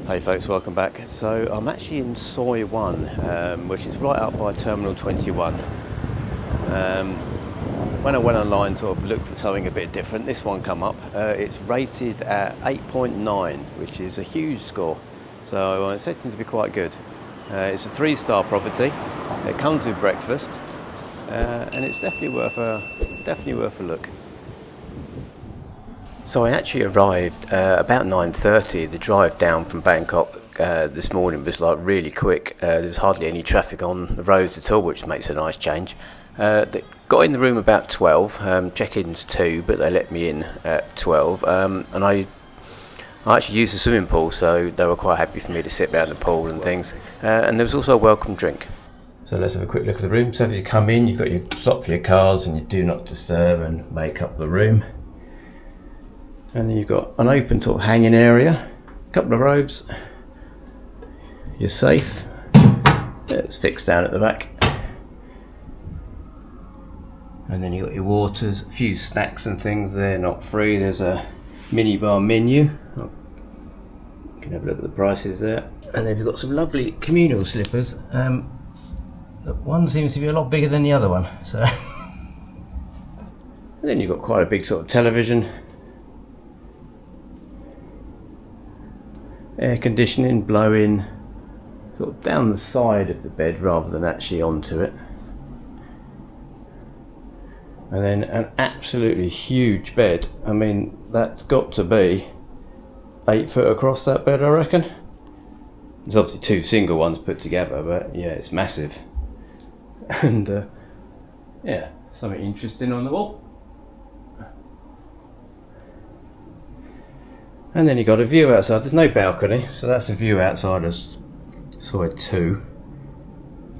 Hey folks, welcome back. So I'm actually in Soi 1, which is right up by Terminal 21. When I went online to look for something a bit different, this one come up. It's rated at 8.9, which is a huge score. So I'm expecting to be quite good. It's a 3-star property. It comes with breakfast, and it's definitely worth a look. So I actually arrived about 9:30. The drive down from Bangkok this morning was like really quick. There's hardly any traffic on the roads at all, which makes a nice change. They got in the room about 12. Check-in's 2, but they let me in at 12. And I actually used the swimming pool, so they were quite happy for me to sit around the pool and things. And there was also a welcome drink. So let's have a quick look at the room. So if you come in, you've got your slot for your cards and your do not disturb and make up the room. And then you've got an open sort of hanging area, a couple of robes, your safe, it's fixed down at the back. And then you've got your waters, a few snacks and things there, not free. There's a minibar menu. You can have a look at the prices there. And then you've got some lovely communal slippers. One seems to be a lot bigger than the other one. So. And then you've got quite a big sort of television. Air conditioning blowing sort of down the side of the bed rather than actually onto it. And then an absolutely huge bed. I mean, that's got to be 8 foot across, that bed, I reckon. There's obviously 2 single ones put together, but yeah, it's massive. And yeah, something interesting on the wall. And then you've got a view outside. There's no balcony, so that's a view outside of Soi 2.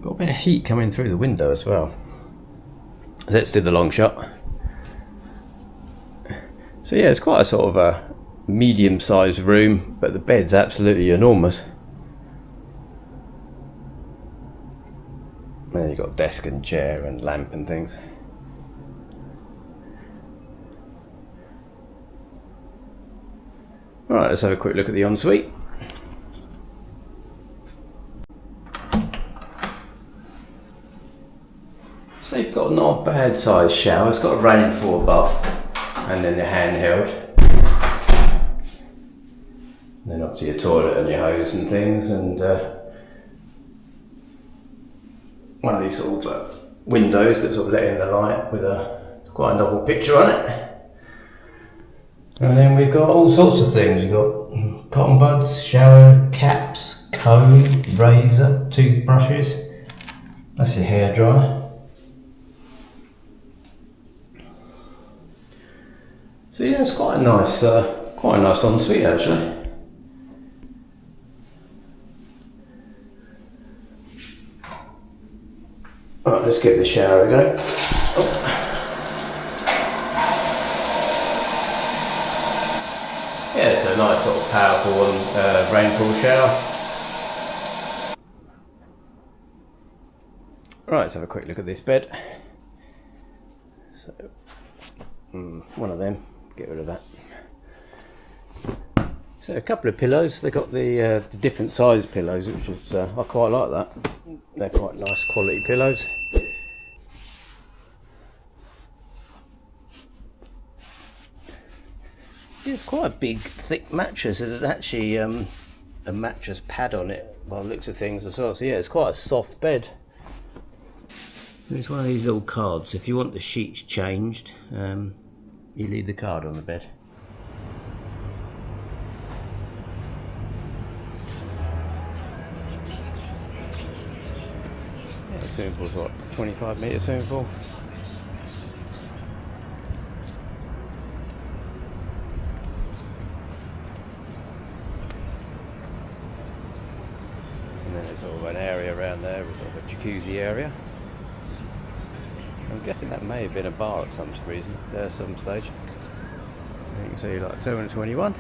Got a bit of heat coming through the window as well. Let's do the long shot. So yeah, it's quite a sort of a medium-sized room, but the bed's absolutely enormous. And then you've got desk and chair and lamp and things. Alright, let's have a quick look at the ensuite. So you've got a not bad sized shower. It's got a rainfall bath and then your handheld. And then up to your toilet and your hose and things, and one of these sort of windows that sort of let in the light with a quite a novel picture on it. And then we've got all sorts of things. You've got cotton buds, shower caps, comb, razor, toothbrushes. That's your hairdryer. So yeah, it's quite a nice ensuite actually. Alright, let's give the shower a go. Oh. Yeah, it's a nice sort of powerful rainfall shower. Right, let's have a quick look at this bed. So, one of them, get rid of that. So a couple of pillows. They've got the different size pillows, which is I quite like that. They're quite nice quality pillows. It's quite a big, thick mattress. There's actually a mattress pad on it by the looks of things as well. So yeah, it's quite a soft bed. It's one of these little cards. If you want the sheets changed, you leave the card on the bed. Yeah, the swimming pool's what, 25 metre swimming pool? And then there's sort of an area around there, sort of a jacuzzi area. I'm guessing that may have been a bar at some reason, some stage. You can see like Terminal 21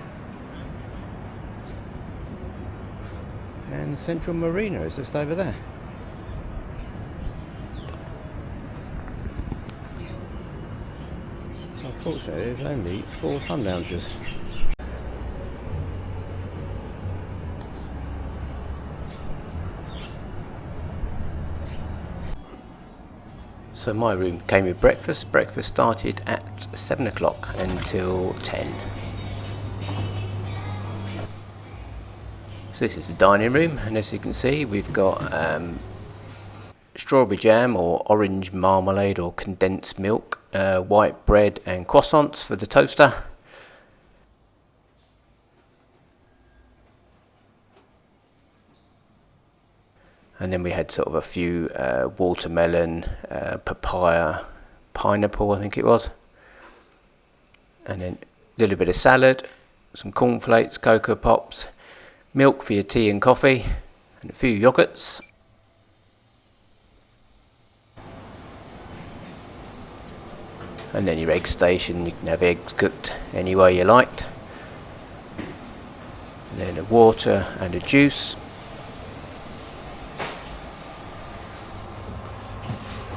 and Central Marina is just over there. Unfortunately, there's only 4 sun lounges. So my room came with breakfast. Breakfast started at 7 o'clock until 10. So this is the dining room, and as you can see we've got strawberry jam or orange marmalade or condensed milk, white bread and croissants for the toaster. And then we had sort of a few watermelon, papaya, pineapple I think it was. And then a little bit of salad, some cornflakes, Cocoa Pops, milk for your tea and coffee, and a few yogurts. And then your egg station, you can have eggs cooked any way you liked. And then a water and a juice.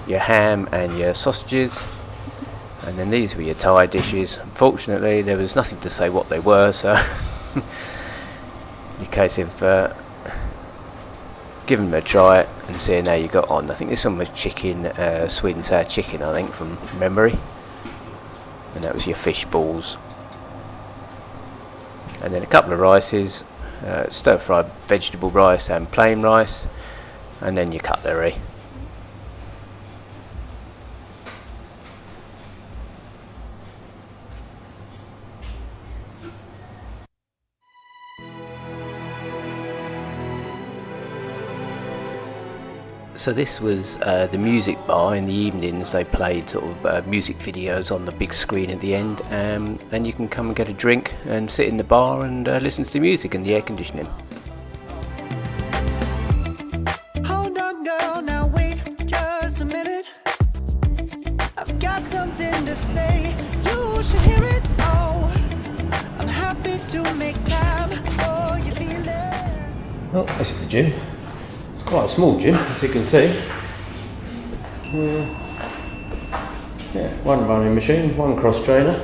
Your ham and your sausages, and then these were your Thai dishes. Unfortunately there was nothing to say what they were, so in case of giving them a try and seeing how you got on. I think this one was chicken, sweet and sour chicken I think from memory, and that was your fish balls, and then a couple of rices, stir fried vegetable rice and plain rice, and then your cutlery. So this was the music bar. In the evenings they played sort of music videos on the big screen at the end, and you can come and get a drink and sit in the bar and listen to the music and the air conditioning. Hold on girl, now wait just a minute. I've got something to say, you should hear it. Oh, I'm happy to make time for your feelings. Oh, this is the gym. Quite a small gym, as you can see. Yeah, one running machine, one cross trainer,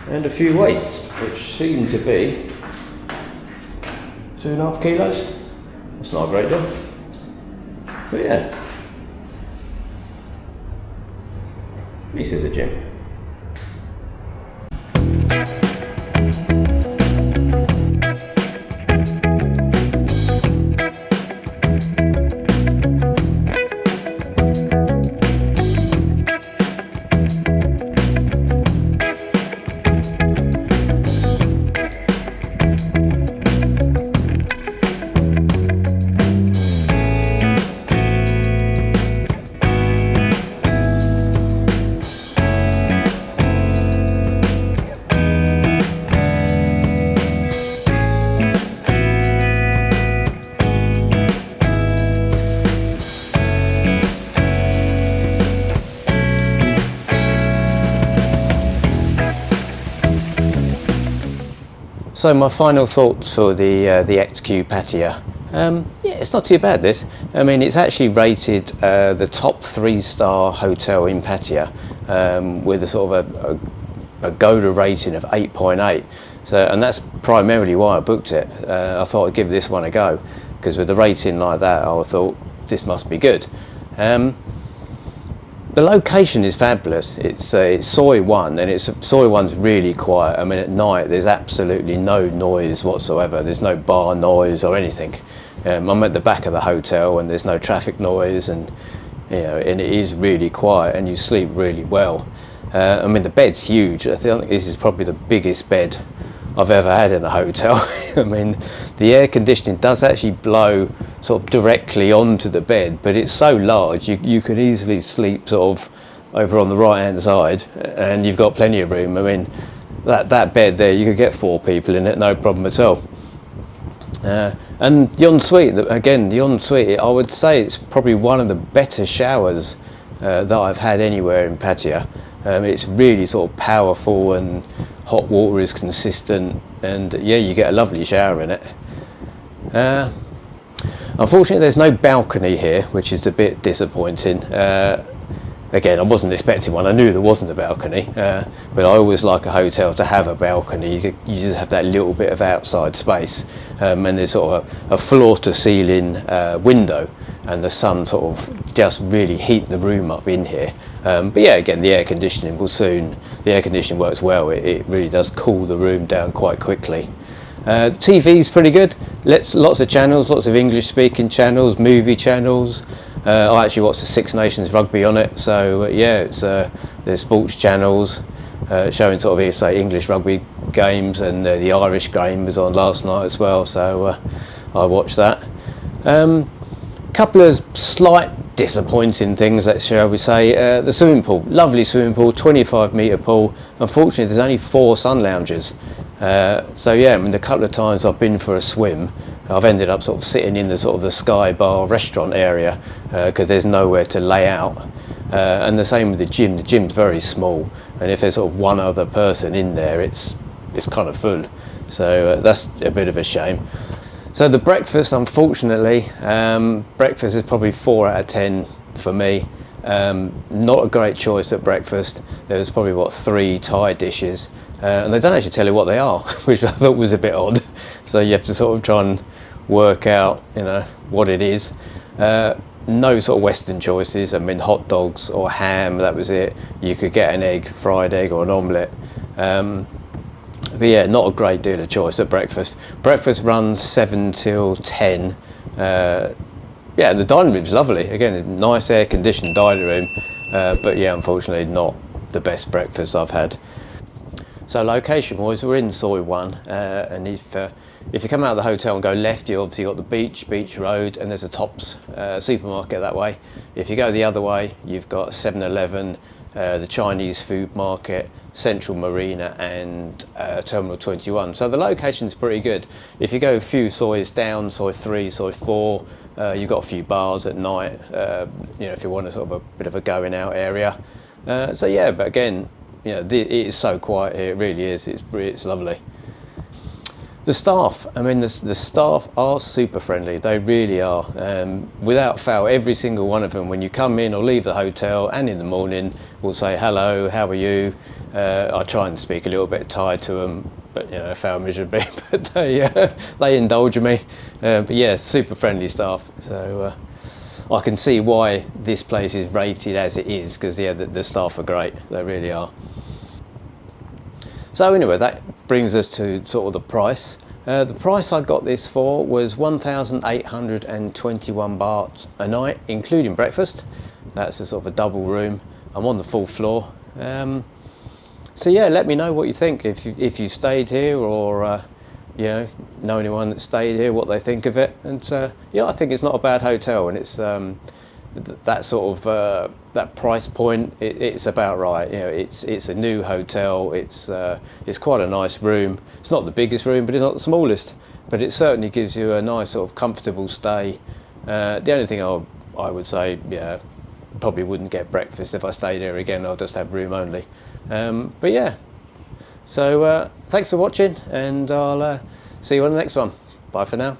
and a few weights, which seem to be 2.5 kilos. That's not a great deal. But yeah, this is a gym. So my final thoughts for the XQ Pattaya. Yeah, it's not too bad this. I mean, it's actually rated the top 3-star hotel in Pattaya with a sort of a GODA rating of 8.8. So, and that's primarily why I booked it. I thought I'd give this one a go, because with a rating like that I thought this must be good. The location is fabulous. It's Soi 1, and Soi 1's really quiet. I mean, at night there's absolutely no noise whatsoever. There's no bar noise or anything. I'm at the back of the hotel and there's no traffic noise, and and it is really quiet, and you sleep really well. I mean, the bed's huge. I think this is probably the biggest bed I've ever had in a hotel. I mean, the air conditioning does actually blow sort of directly onto the bed, but it's so large you could easily sleep sort of over on the right hand side, and you've got plenty of room. I mean, that bed there, you could get 4 people in it, no problem at all. And the ensuite, again, the ensuite, I would say it's probably one of the better showers that I've had anywhere in Pattaya. It's really sort of powerful, and hot water is consistent, and yeah, you get a lovely shower in it. Unfortunately there's no balcony here, which is a bit disappointing. again, I wasn't expecting one. I knew there wasn't a balcony, but I always like a hotel to have a balcony. You just have that little bit of outside space, and there's sort of a floor-to-ceiling window, and the sun sort of just really heat the room up in here. But yeah, again, the air conditioning works well. It really does cool the room down quite quickly. The TV's pretty good. Lots of channels, lots of English-speaking channels, movie channels. I actually watched the Six Nations rugby on it, so yeah, there's sports channels showing sort of, say, English rugby games, and the Irish game was on last night as well, so I watched that. Couple of slight disappointing things, shall we say. The swimming pool, lovely swimming pool, 25-metre pool. Unfortunately, there's only 4 sun lounges. So yeah, I mean, the couple of times I've been for a swim, I've ended up sort of sitting in the sort of the Sky Bar restaurant area because there's nowhere to lay out. And the same with the gym. The gym's very small, and if there's sort of one other person in there, it's kind of full. So that's a bit of a shame. So the breakfast, unfortunately, breakfast is probably 4 out of 10 for me. Not a great choice at breakfast. There was probably 3 Thai dishes, and they don't actually tell you what they are, which I thought was a bit odd. So you have to sort of try and work out, what it is. No sort of Western choices. I mean, hot dogs or ham, that was it. You could get an egg, fried egg, or an omelette. But yeah, not a great deal of choice at breakfast. Breakfast runs 7 till 10. Yeah, the dining room's lovely. Again, a nice air-conditioned dining room. But yeah, unfortunately, not the best breakfast I've had. So location-wise, we're in Soi 1, and if you come out of the hotel and go left, you obviously got the beach road, and there's a Tops supermarket that way. If you go the other way, you've got 7-Eleven, the Chinese food market, Central Marina, and Terminal 21. So the location's pretty good. If you go a few sois down, Soi 3, Soi 4, you've got a few bars at night, if you want a sort of a bit of a going out area. So yeah, but again, it is so quiet here, it really is, it's lovely. The staff, I mean, the staff are super friendly, they really are. Without fail, every single one of them, when you come in or leave the hotel and in the morning, will say, hello, how are you? I try and speak a little bit Thai to them, but I fail miserably, but they indulge me. But yeah, super friendly staff. So I can see why this place is rated as it is, because yeah, the staff are great, they really are. So anyway, that brings us to sort of the price. The price I got this for was 1,821 baht a night, including breakfast. That's a sort of a double room. I'm on the full floor. So yeah, let me know what you think, if you stayed here, or know anyone that stayed here, what they think of it. And yeah, I think it's not a bad hotel, and it's that sort of that price point, it's about right. It's a new hotel. It's quite a nice room. It's not the biggest room, but it's not the smallest. But it certainly gives you a nice sort of comfortable stay. The only thing I would say, probably wouldn't get breakfast if I stayed here again. I'll just have room only. But yeah, so thanks for watching, and I'll see you on the next one. Bye for now.